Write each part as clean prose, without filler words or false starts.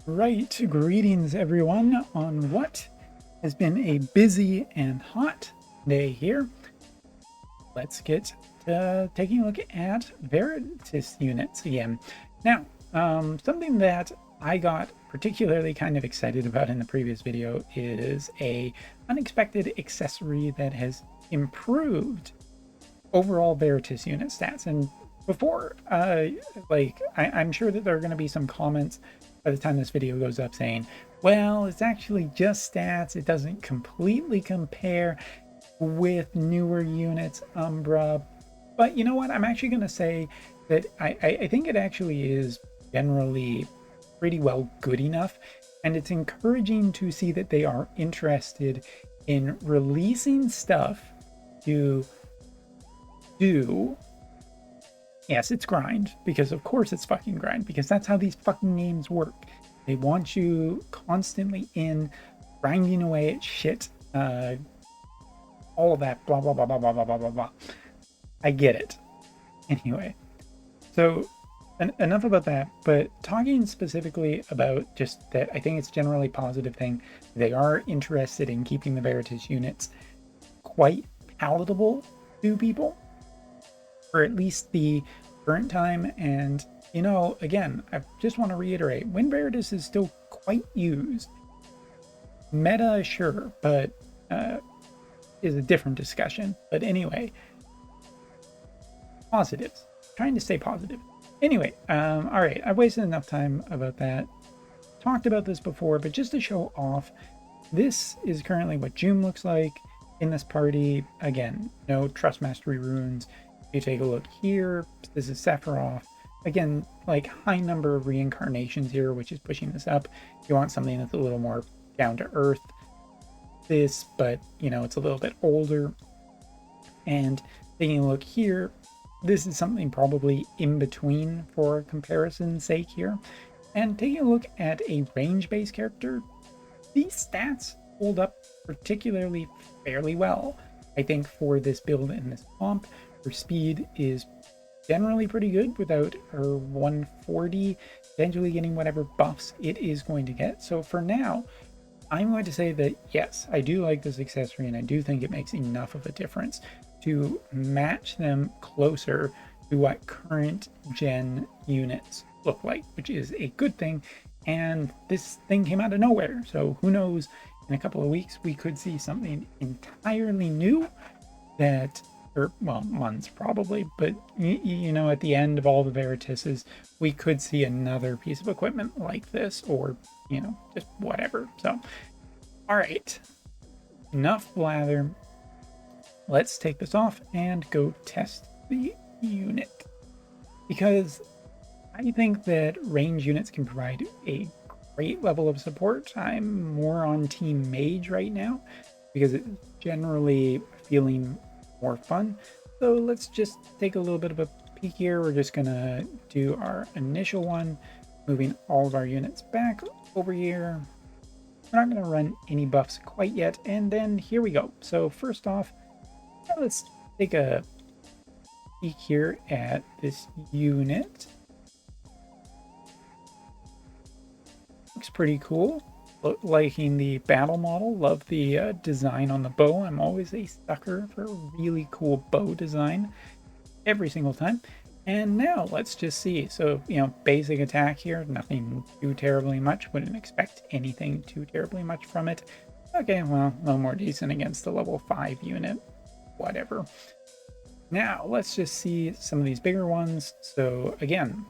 Right, greetings everyone on what has been a busy and hot day here. Let's get to taking a look at Veritas units again. Now, something that I got particularly kind of excited about in the previous video is a unexpected accessory that has improved overall Veritas unit stats. And before, I'm sure that there are going to be some comments by the time this video goes up saying, well, it's actually just stats. It doesn't completely compare with newer units, Umbra. But you know what? I'm actually going to say that I think it actually is generally pretty well good enough. And it's encouraging to see that they are interested in releasing stuff to do. Yes, it's grind, because of course it's fucking grind, because that's how these fucking games work. They want you constantly in grinding away at shit, all of that, blah, blah, blah, blah, blah, blah, blah, blah, blah. I get it. Anyway, so enough about that, but talking specifically about just that, I think it's generally a positive thing. They are interested in keeping the Veritas units quite palatable to people, for at least the current time. And you know, again, I just want to reiterate, when Veritas is still quite used, meta sure, but is a different discussion. But anyway, positives, trying to stay positive. Anyway, all right, I've wasted enough time about that. Talked about this before, but just to show off, this is currently what June looks like in this party. Again, no Trust Mastery runes. You take a look here, this is Sephiroth. Again, like high number of reincarnations here, which is pushing this up. You want something that's a little more down to earth. This, but you know, it's a little bit older. And taking a look here, this is something probably in between for comparison's sake here. And taking a look at a range-based character, these stats hold up particularly fairly well. I think for this build and this comp, her speed is generally pretty good without her 140 eventually getting whatever buffs it is going to get. So for now, I'm going to say that yes, I do like this accessory, and I do think it makes enough of a difference to match them closer to what current gen units look like, which is a good thing. And this thing came out of nowhere, so who knows, in a couple of weeks we could see something entirely new that, or well, months probably, but you know, at the end of all the Veritases, we could see another piece of equipment like this, or you know, just whatever. So all right, enough blather, let's take this off and go test the unit, because I think that range units can provide a great level of support. I'm more on Team Mage right now because it's generally feeling more fun. So let's just take a little bit of a peek here. We're just gonna do our initial one, moving all of our units back over here. We're not gonna run any buffs quite yet, and then here we go. So first off, let's take a peek here at this unit. Looks pretty cool. Liking the battle model. Love the design on the bow. I'm always a sucker for really cool bow design every single time. And now let's just see. So, you know, basic attack here. Nothing too terribly much. Wouldn't expect anything too terribly much from it. Okay, well, a little more decent against the level 5 unit. Whatever. Now, let's just see some of these bigger ones. So, again,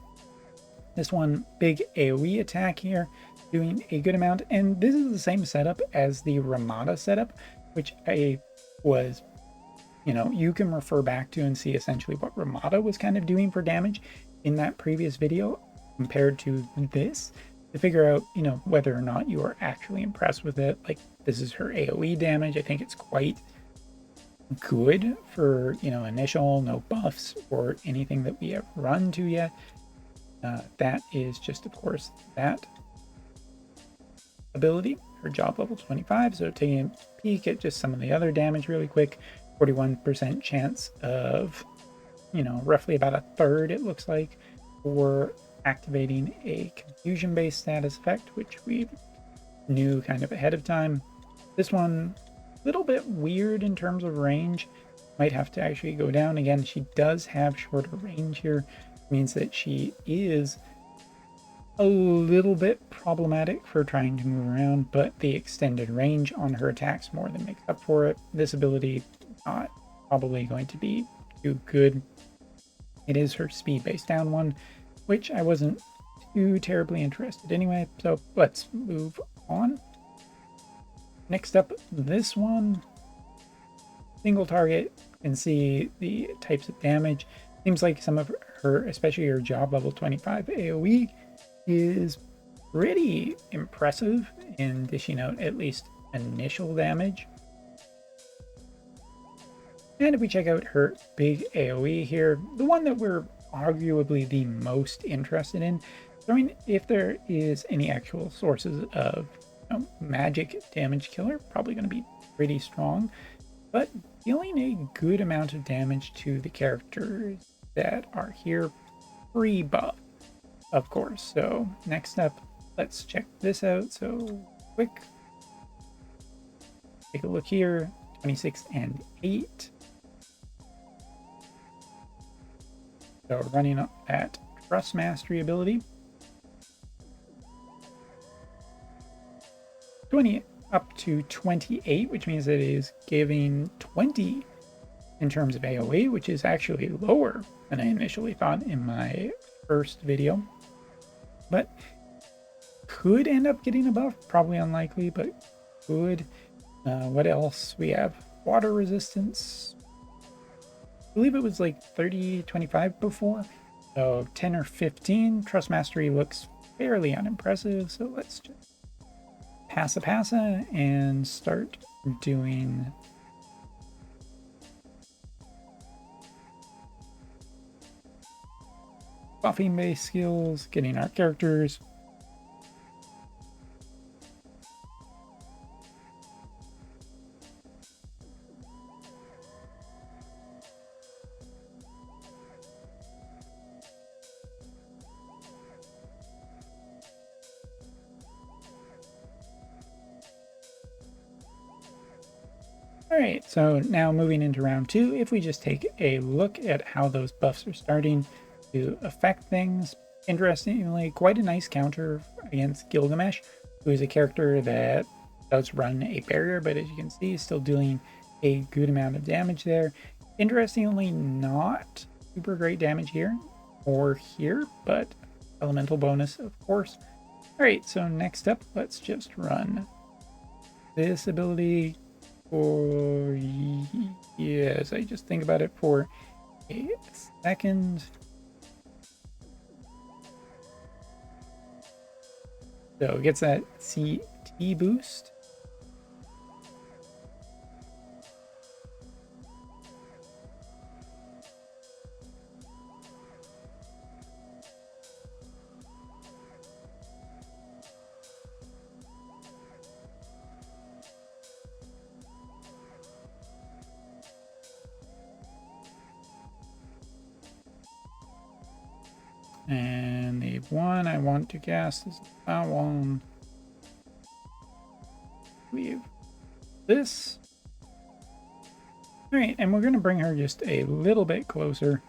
this one, big AoE attack here, doing a good amount. And this is the same setup as the Ramada setup, which I was, you know, you can refer back to and see essentially what Ramada was kind of doing for damage in that previous video compared to this, to figure out, you know, whether or not you are actually impressed with it. Like, this is her AoE damage. I think it's quite good for, you know, initial, no buffs or anything that we have run to yet. That is just, of course, that ability, her job level 25. So taking a peek at just some of the other damage really quick, 41% chance of, you know, roughly about a third, it looks like, for activating a confusion-based status effect, which we knew kind of ahead of time. This one, a little bit weird in terms of range. Might have to actually go down. Again, she does have shorter range here. Means that she is a little bit problematic for trying to move around, but the extended range on her attacks more than makes up for it. This ability not probably going to be too good. It is her speed-based down one, which I wasn't too terribly interested anyway, so let's move on. Next up, this one, single target, can see the types of damage. Seems like some of her, especially her job level 25 AoE, is pretty impressive in dishing out at least initial damage. And if we check out her big AoE here, the one that we're arguably the most interested in, I mean, if there is any actual sources of magic damage killer, probably going to be pretty strong, but dealing a good amount of damage to the characters that are here pre-buff, of course. So next up, let's check this out. So quick, take a look here, 26 and 8. So running up that Trust Mastery ability. 20 up to 28, which means that it is giving 20 in terms of AoE, which is actually lower than I initially thought in my first video. But could end up getting a buff, probably unlikely, but could. What else? We have water resistance. I believe it was like 30, 25 before. So 10 or 15. Trust Mastery looks fairly unimpressive, so let's just passa and start doing buffing based skills, getting our characters. All right, so now moving into round 2, if we just take a look at how those buffs are starting to affect things. Interestingly, quite a nice counter against Gilgamesh, who is a character that does run a barrier, but as you can see, is still doing a good amount of damage there. Interestingly, not super great damage here or here, but elemental bonus, of course. All right, so next up, let's just run this ability. Or yes, I just think about it for a second. So it gets that CT boost. And the one I want to cast is that one. Leave this. All right, and we're going to bring her just a little bit closer.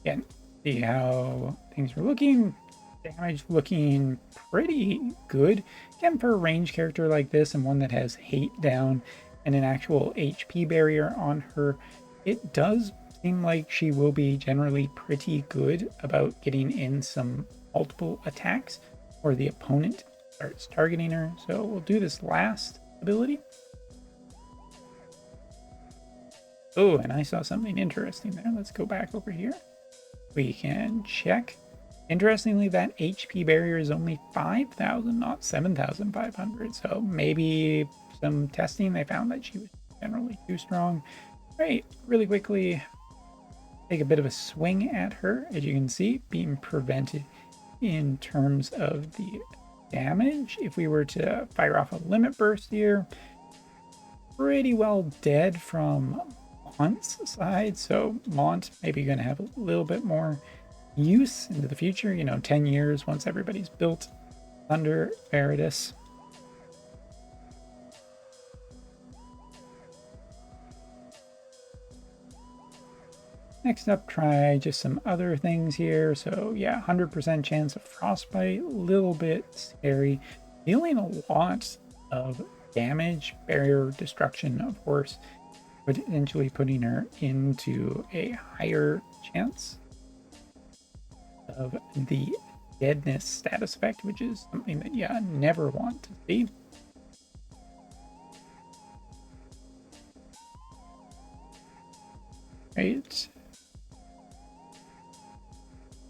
Again, see how things are looking. Damage looking pretty good. Again, for a range character like this and one that has hate down and an actual HP barrier on her, it does seem like she will be generally pretty good about getting in some multiple attacks or the opponent starts targeting her. So we'll do this last ability. Oh, and I saw something interesting there. Let's go back over here. We can check. Interestingly, that HP barrier is only 5,000, not 7,500. So maybe some testing, they found that she was generally too strong. All right, really quickly, take a bit of a swing at her. As you can see, being prevented in terms of the damage. If we were to fire off a limit burst here, pretty well dead from Mont's side. So Mont maybe going to have a little bit more use into the future, 10 years once everybody's built under Veritas. Next up, try just some other things here. So yeah, 100% chance of frostbite, a little bit scary. Dealing a lot of damage, barrier destruction, of course, potentially putting her into a higher chance of the deadness status effect, which is something that you never want to see. Right.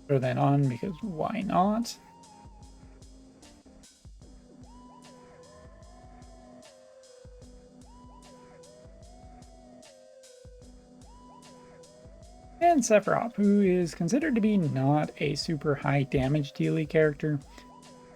Throw that on because why not? And Sephiroth, who is considered to be not a super high damage dealy character,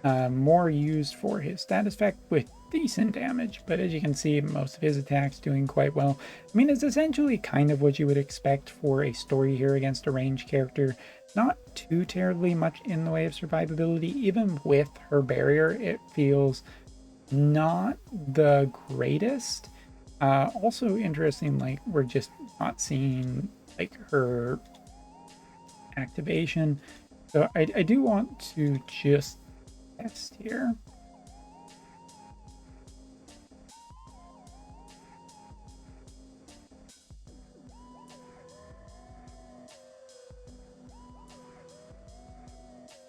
more used for his status effect with decent damage, but as you can see, most of his attacks doing quite well. I mean, it's essentially kind of what you would expect for a story here against a ranged character. Not too terribly much in the way of survivability. Even with her barrier, it feels not the greatest. Also interesting, like, we're just not seeing like her activation. So I do want to just test here.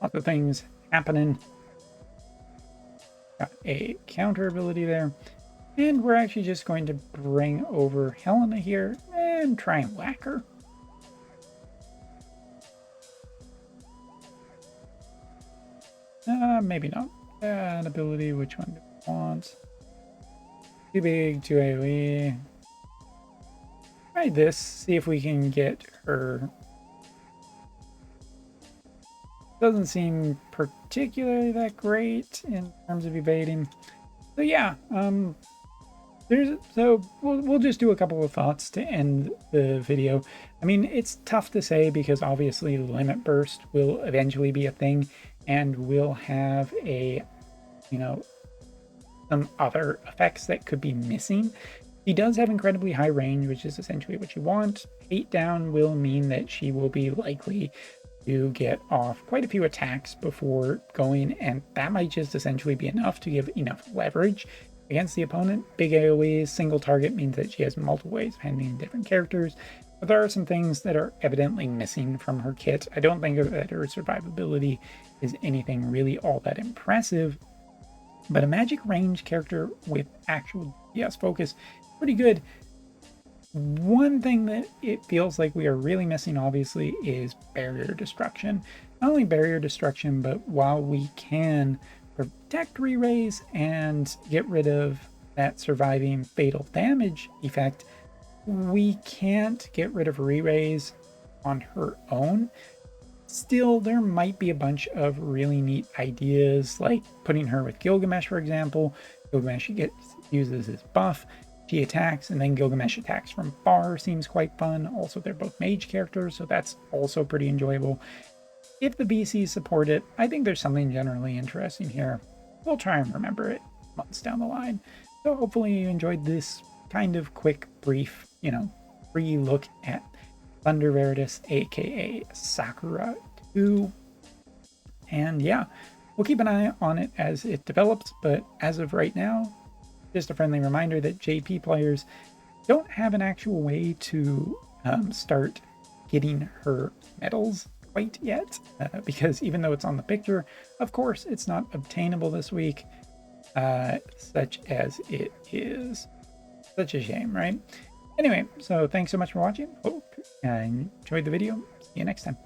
Lots of things happening. Got a counter ability there. And we're actually just going to bring over Helena here and try and whack her. Maybe not. That ability, which one do we want? Too big, too AoE. Try this, see if we can get her. Doesn't seem particularly that great in terms of evading. So yeah, we'll just do a couple of thoughts to end the video. I mean, it's tough to say because obviously Limit Burst will eventually be a thing and we'll have a, some other effects that could be missing. She does have incredibly high range, which is essentially what you want. 8 down will mean that she will be likely to get off quite a few attacks before going, and that might just essentially be enough to give enough leverage against the opponent. Big AoE, single target means that she has multiple ways of handling different characters, but there are some things that are evidently missing from her kit. I don't think that her survivability is anything really all that impressive, but a magic range character with actual DPS focus, pretty good. One thing that it feels like we are really missing, obviously, is barrier destruction. Not only barrier destruction, but while we can protect re-raise and get rid of that surviving fatal damage effect, we can't get rid of re-raise on her own. Still, there might be a bunch of really neat ideas, like putting her with Gilgamesh, for example. Gilgamesh uses his buff, she attacks, and then Gilgamesh attacks from far. Seems quite fun. Also, they're both mage characters, so that's also pretty enjoyable. If the BCs support it, I think there's something generally interesting here. We'll try and remember it months down the line. So hopefully you enjoyed this kind of quick, brief, free look at Thunder Veritas, aka Sakura 2. And yeah, we'll keep an eye on it as it develops, but as of right now, just a friendly reminder that JP players don't have an actual way to start getting her medals quite yet, because even though it's on the picture, of course, it's not obtainable this week, such as it is. Such a shame, right? Anyway, so thanks so much for watching. Hope you enjoyed the video. See you next time.